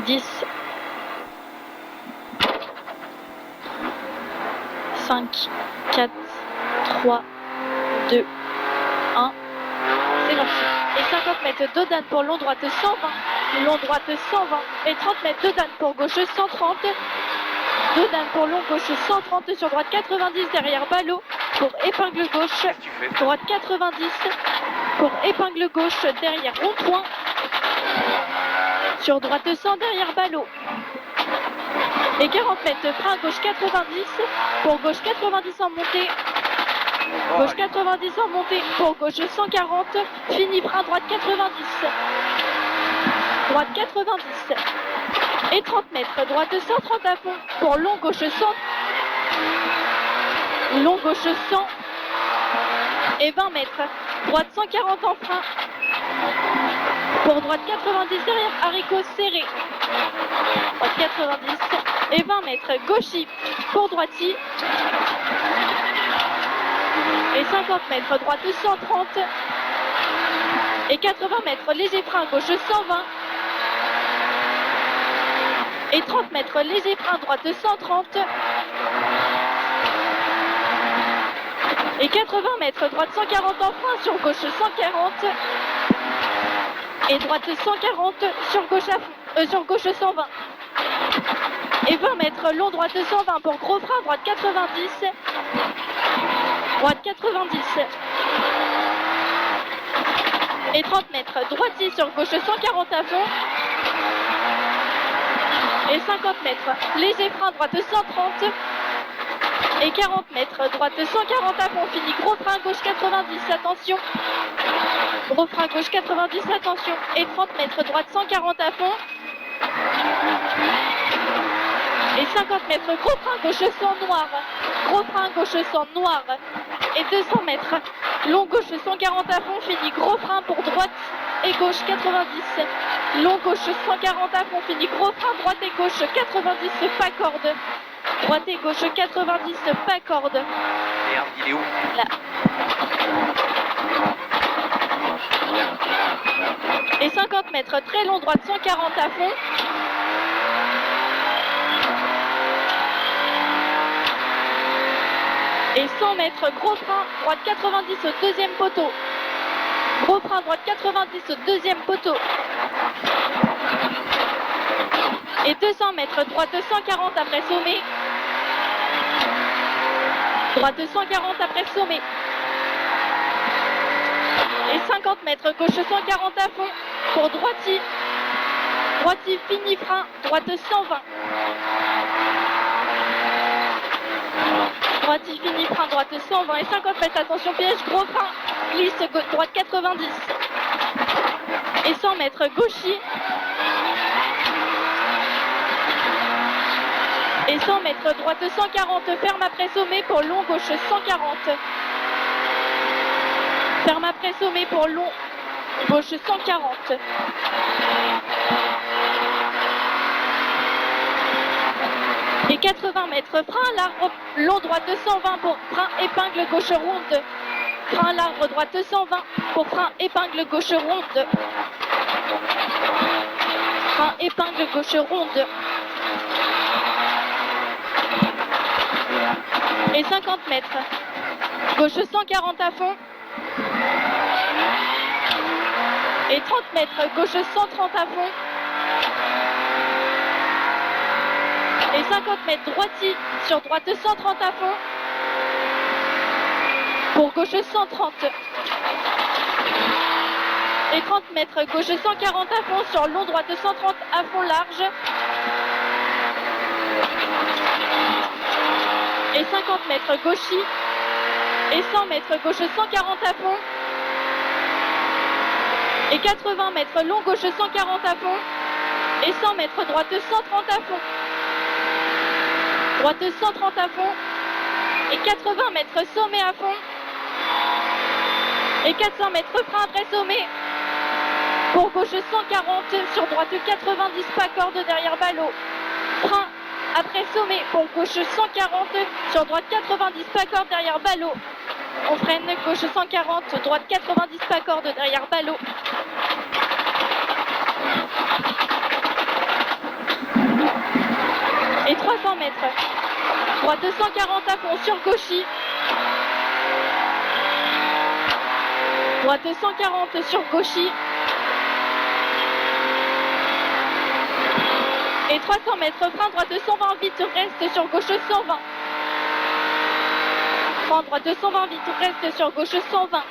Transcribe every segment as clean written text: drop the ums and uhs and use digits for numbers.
10, 5, 4, 3, 2, 1. C'est parti. Et 50 mètres de Dan pour long droite 120, long droite 120. Et 30 mètres de Dan pour gauche 130. De Dan pour long gauche 130 sur droite 90 derrière ballot pour épingle gauche. Droite 90 pour épingle gauche derrière rond-point. Sur droite 100 derrière ballot. Et 40 mètres frein gauche 90 pour gauche 90 en montée. Gauche 90 en montée pour gauche 140. Fini frein droite 90. Droite 90. Et 30 mètres droite 130 à fond pour long gauche 100. Long gauche 100. Et 20 mètres. Droite 140 en frein. Pour droite 90 derrière haricot serré. Droite 90. Et 20 mètres. Gauchy pour droiti. Et 50 mètres. Droite 130. Et 80 mètres. Léger frein gauche 120. Et 30 mètres. Léger frein droite 130. Et 80 mètres. Droite 140 en frein sur gauche 140. Et droite 140 sur gauche 120. Et 20 mètres long droite 120 pour gros frein droite 90. Droite 90. Et 30 mètres droitier sur gauche 140 à fond. Et 50 mètres léger frein droite 130. Et 40 mètres droite 140 à fond. Fini gros frein gauche 90, attention. Gros frein gauche 90, attention. Et 30 mètres droite 140 à fond. Et 50 mètres gros frein gauche 100 noir. Gros frein gauche 100 noir. Et 200 mètres long gauche 140 à fond. Fini gros frein pour droite et gauche 90. Long gauche 140 à fond. Fini gros frein droite et gauche 90, pas corde. Droite et gauche 90, pas corde. Merde, il est où? Là. Et 50 mètres très long droite 140 à fond. Et 100 mètres gros frein droite 90 au deuxième poteau. Gros frein droite 90 au deuxième poteau. Et 200 mètres droite 140 après sommet. Droite 140 après sommet. Et 50 mètres gauche 140 à fond pour droiti. Droiti fini frein droite 120. Droiti fini frein droite 120 et 50 mètres, attention piège, gros frein, glisse droite 90. Et 100 mètres gauchy. Et 100 mètres droite 140, ferme après sommet pour long gauche 140. Ferme après sommet pour long gauche 140. Et 80 mètres, frein à l'arbre, long droite 120 pour frein épingle gauche ronde. Frein à l'arbre droite 120 pour frein épingle gauche ronde. Frein épingle gauche ronde. Et 50 mètres. Gauche 140 à fond. Et 30 mètres. Gauche 130 à fond. Et 50 mètres droiti sur droite 130 à fond. Pour gauche 130. Et 30 mètres. Gauche 140 à fond sur long droite 130 à fond large. Et 50 mètres gauchy. Et 100 mètres gauche 140 à fond. Et 80 mètres long gauche 140 à fond. Et 100 mètres droite 130 à fond. Droite 130 à fond. Et 80 mètres sommet à fond. Et 400 mètres frein après sommet. Pour gauche 140 sur droite 90, pas corde derrière ballot. Frein après sommet pour gauche 140 sur droite 90, pas corde derrière ballot. On freine gauche 140, droite 90, pas corde derrière ballot. 200 mètres. Droite 140 à fond sur Gauchy. Droite 140 sur Gauchy. Et 300 mètres, frein droite 120 vite, reste sur gauche 120. Frein droite 120 vite, reste sur gauche 120.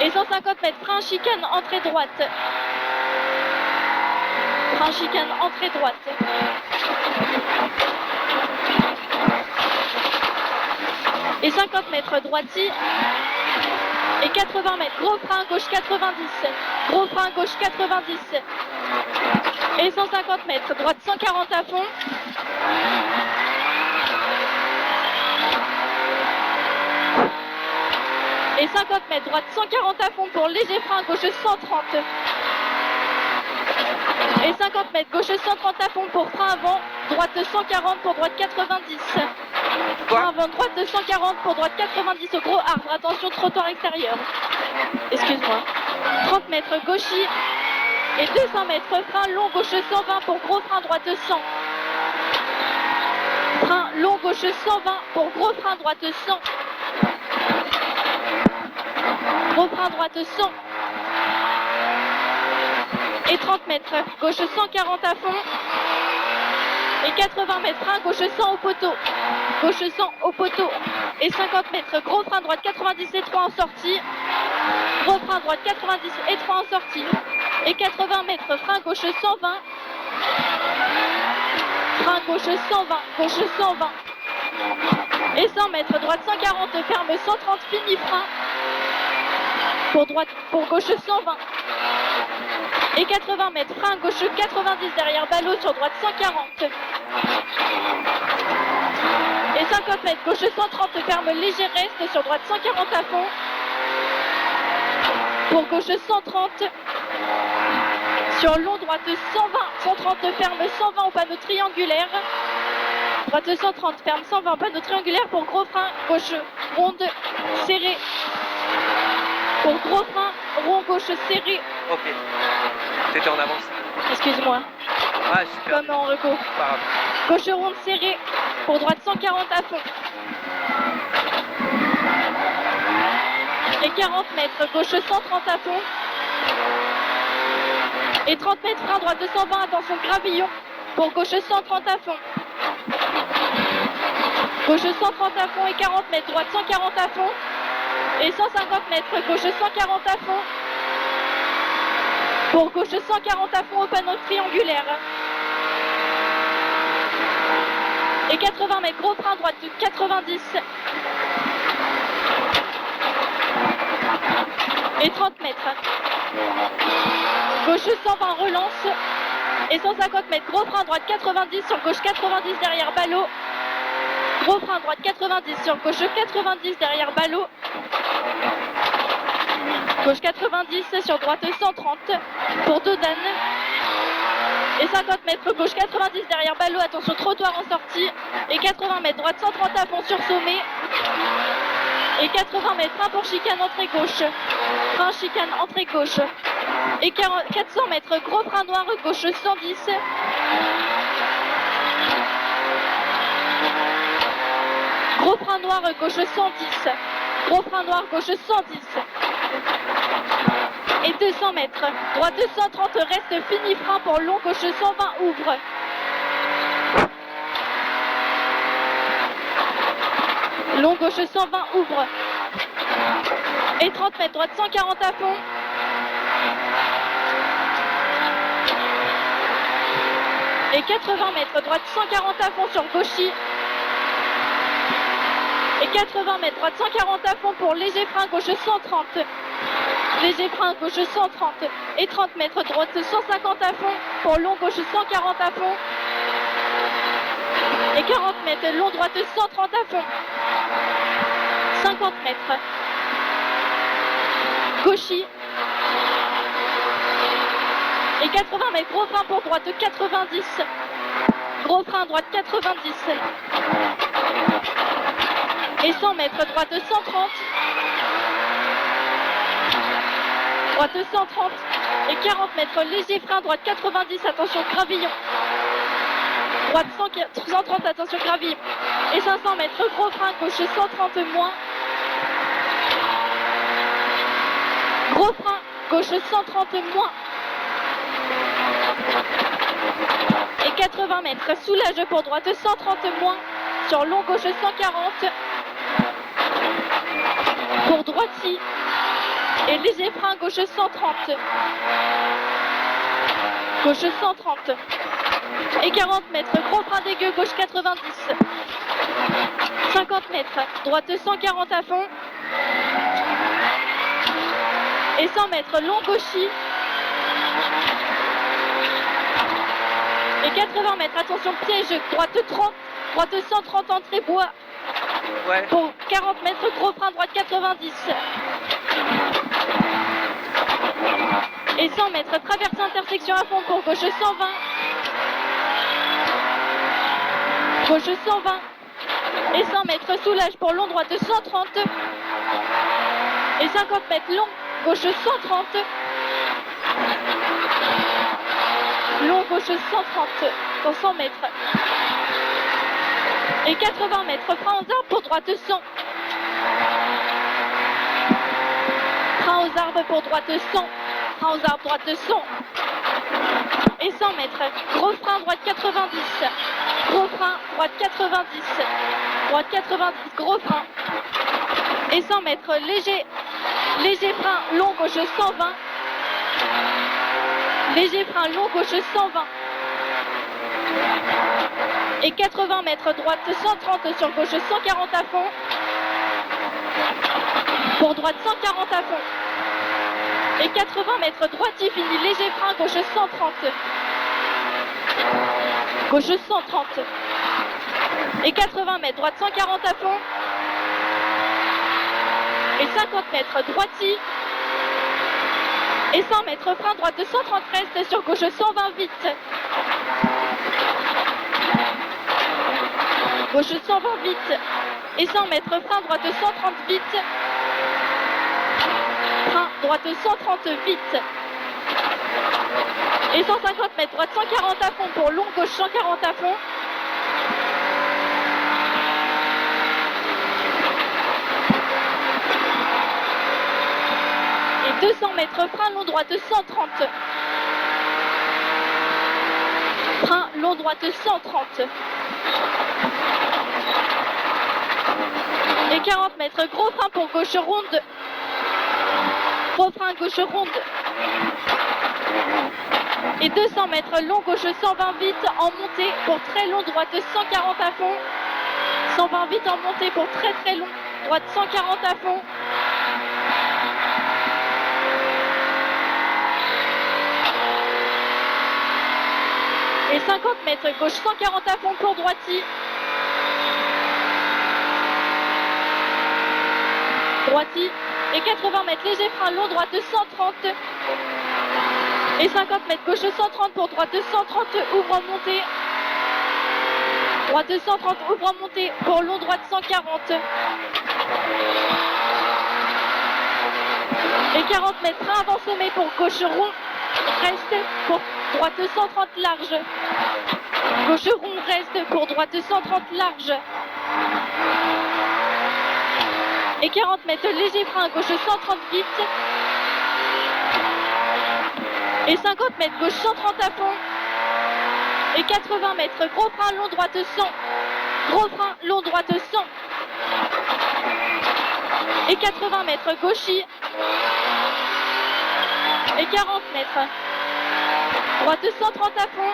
Et 150 mètres, frein chicane, entrée droite. Frein chicane, entrée droite. Et 50 mètres, droiti. Et 80 mètres, gros frein gauche 90. Gros frein gauche 90. Et 150 mètres, droite 140 à fond. Et 50 mètres, droite 140 à fond pour léger frein gauche 130. Et 50 mètres, gauche 130 à fond pour frein avant, droite 140 pour droite 90. Frein avant, droite 140 pour droite 90 au gros arbre, attention trottoir extérieur. Excuse-moi. 30 mètres, gauchy. Et 200 mètres, frein long gauche 120 pour gros frein droite 100. Frein long gauche 120 pour gros frein droite 100. Gros frein droite 100. Et 30 mètres, gauche 140 à fond. Et 80 mètres, frein gauche 100 au poteau. Gauche 100 au poteau. Et 50 mètres, gros frein droite 90 et 3 en sortie. Gros frein droite 90 et 3 en sortie. Et 80 mètres, frein gauche 120. Frein gauche 120, gauche 120. Et 100 mètres, droite 140, ferme 130, fini frein. Pour gauche 120. Et 80 mètres, frein gauche 90 derrière ballot sur droite 140. Et 50 mètres, gauche 130, ferme léger reste sur droite 140 à fond. Pour gauche 130. Sur long droite 120, 130 ferme 120 au panneau triangulaire. Droite 130 ferme 120 au panneau triangulaire pour gros frein gauche ronde serré. Pour gros frein rond gauche serré. Ok. T'étais en avance. Excuse-moi. Ah super. Comme en recours. Gauche ronde serré. Pour droite 140 à fond. Et 40 mètres, gauche 130 à fond. Et 30 mètres, frein droite 220, attention gravillon. Pour gauche 130 à fond. Gauche 130 à fond et 40 mètres, droite 140 à fond. Et 150 mètres, gauche 140 à fond. Pour gauche 140 à fond au panneau triangulaire. Et 80 mètres, gros frein droite 90. Et 30 mètres. Gauche 120, relance. Et 150 mètres, gros frein droite 90 sur gauche 90 derrière ballot. Gros frein droite 90 sur gauche 90 derrière ballot. Gauche 90 sur droite 130 pour Dodane. Et 50 mètres, gauche 90 derrière ballot, attention trottoir en sortie. Et 80 mètres, droite 130 à fond sur sommet. Et 80 mètres, frein pour chicane, entrée gauche. Frein chicane, entrée gauche. Et 400 mètres, gros frein noir, gauche 110. Gros frein noir, gauche 110. Gros frein noir, gauche 110. Et 200 mètres, droite 230, reste fini, frein pour long, gauche 120, ouvre. Long, gauche 120, ouvre. Et 30 mètres, droite 140 à fond. Et 80 mètres, droite 140 à fond sur Gauchy. Et 80 mètres, droite 140 à fond pour léger frein, gauche 130. Léger frein, gauche 130. Et 30 mètres, droite 150 à fond pour long, gauche 140 à fond. Et 40 mètres, long, droite 130 à fond. 50 mètres. Gauchy. Et 80 mètres, gros frein pour droite 90. Gros frein droite 90. Et 100 mètres, droite 130. Droite 130. Et 40 mètres, léger frein, droite 90, attention, gravillon. Droite 130, attention, gravillon. Et 500 mètres, gros frein, gauche 130 moins. Gros frein, gauche 130 moins. Et 80 mètres, soulage pour droite 130 moins. Sur long, gauche 140. Pour droite-ci. Et léger frein, gauche 130. Gauche 130. Et 40 mètres, gros frein dégueu, gauche 90. 50 mètres, droite 140 à fond. Et 100 mètres, long gauchis. Et 80 mètres, attention piège, droite 30, droite 130 entrée bois. Ouais. Pour 40 mètres, gros frein, droite 90. Et 100 mètres, traverse intersection à fond pour gauche 120. Gauche 120. Et 100 mètres, soulage pour long, droite 130. Et 50 mètres, long, gauche 130. Long, gauche 130 dans 100 mètres. Et 80 mètres, frein aux arbres pour droite 100. Frein aux arbres pour droite 100. Frein aux arbres droite 100. Et 100 mètres, gros frein droite 90. Gros frein droite 90. Droite 90, gros frein. Et 100 mètres, léger frein long gauche 120. Léger frein long gauche 120. Et 80 mètres, droite 130 sur gauche 140 à fond. Pour droite 140 à fond. Et 80 mètres, droite il finit, léger frein, gauche 130. Gauche 130. Et 80 mètres, droite 140 à fond. Et 50 mètres, droiti. Et 100 mètres, frein, droite 130 reste sur gauche 120 vite. Gauche 120 vite. Et 100 mètres, frein, droite 130 vite. Frein, droite 130 vite. Et 150 mètres, droite 140 à fond pour long, gauche 140 à fond. Et 200 mètres, frein, long, droite 130. Frein, long, droite 130. Et 40 mètres, gros frein pour gauche ronde. Gros frein, gauche ronde. Et 200 mètres, long, gauche 120 vite en montée pour très long, droite 140 à fond. 120 vite en montée pour très très long, droite 140 à fond. Et 50 mètres, gauche 140 à fond pour droiti. Droiti. Et 80 mètres, léger frein long, droite 130. Et 50 mètres, gauche 130 pour droite 130, ouvre en montée. Droite 130, ouvre en montée pour long, droite 140. Et 40 mètres, frein avant sommet pour gauche rond. Reste pour droite 130 large. Gauche rond reste pour droite 130 large. Et 40 mètres, léger frein, gauche 130 vite. Et 50 mètres, gauche 130 à fond. Et 80 mètres, gros frein, long, droite 100. Gros frein, long, droite 100. Et 80 mètres, gauchis. Et 40 mètres. Droite 130 à fond.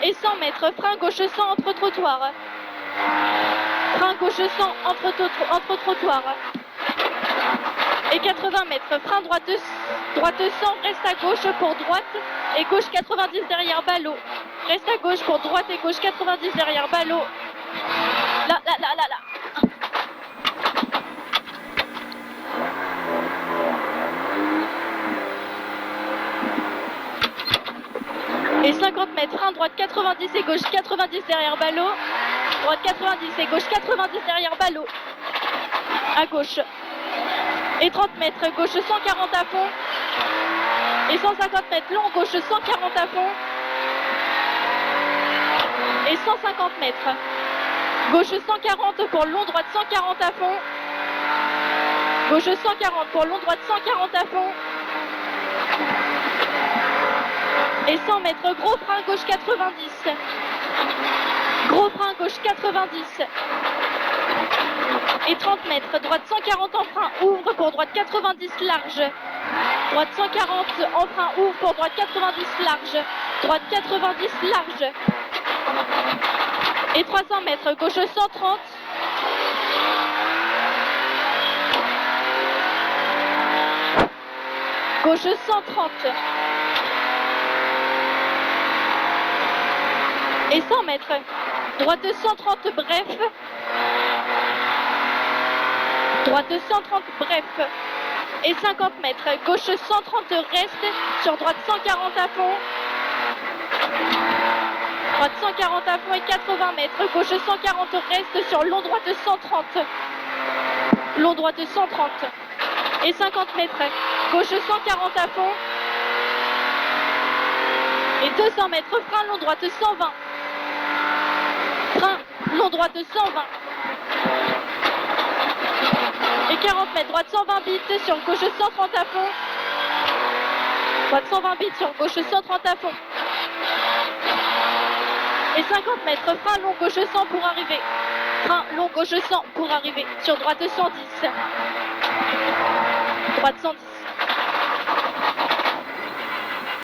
Et 100 mètres, frein, gauche 100 entre trottoirs. Frein, gauche 100 entre trottoirs. Et 80 mètres, frein, droite 100, reste à gauche pour droite. Et gauche 90 derrière ballot. Reste à gauche pour droite et gauche 90 derrière ballot. Là. Et 50 mètres, frein, droite 90 et gauche 90 derrière ballot. Droite 90 et gauche 90 derrière ballot. À gauche. Et 30 mètres, gauche 140 à fond. Et 150 mètres long, gauche 140 à fond. Et 150 mètres. Gauche 140 pour long, droite 140 à fond. Gauche 140 pour long, droite 140 à fond. Et 100 mètres, gros frein, gauche 90. Gros frein, gauche 90. Et 30 mètres, droite 140 en frein, ouvre pour droite 90 large. Droite 140 en frein, ouvre pour droite 90 large. Droite 90 large. Et 300 mètres, gauche 130. Gauche 130. Et 100 mètres, droite 130 bref. Droite 130 bref. Et 50 mètres, gauche 130 reste, sur droite 140 à fond. Droite 140 à fond et 80 mètres, gauche 140 reste, sur long droite 130. Long droite 130. Et 50 mètres, gauche 140 à fond. Et 200 mètres, frein long droite 120. Frein long droite 120. Et 40 mètres, droite 120 bits sur gauche 130 à fond. Droite 120 bits sur gauche 130 à fond. Et 50 mètres, frein long gauche 100 pour arriver. Frein long gauche 100 pour arriver. Sur droite 110. Droite 110.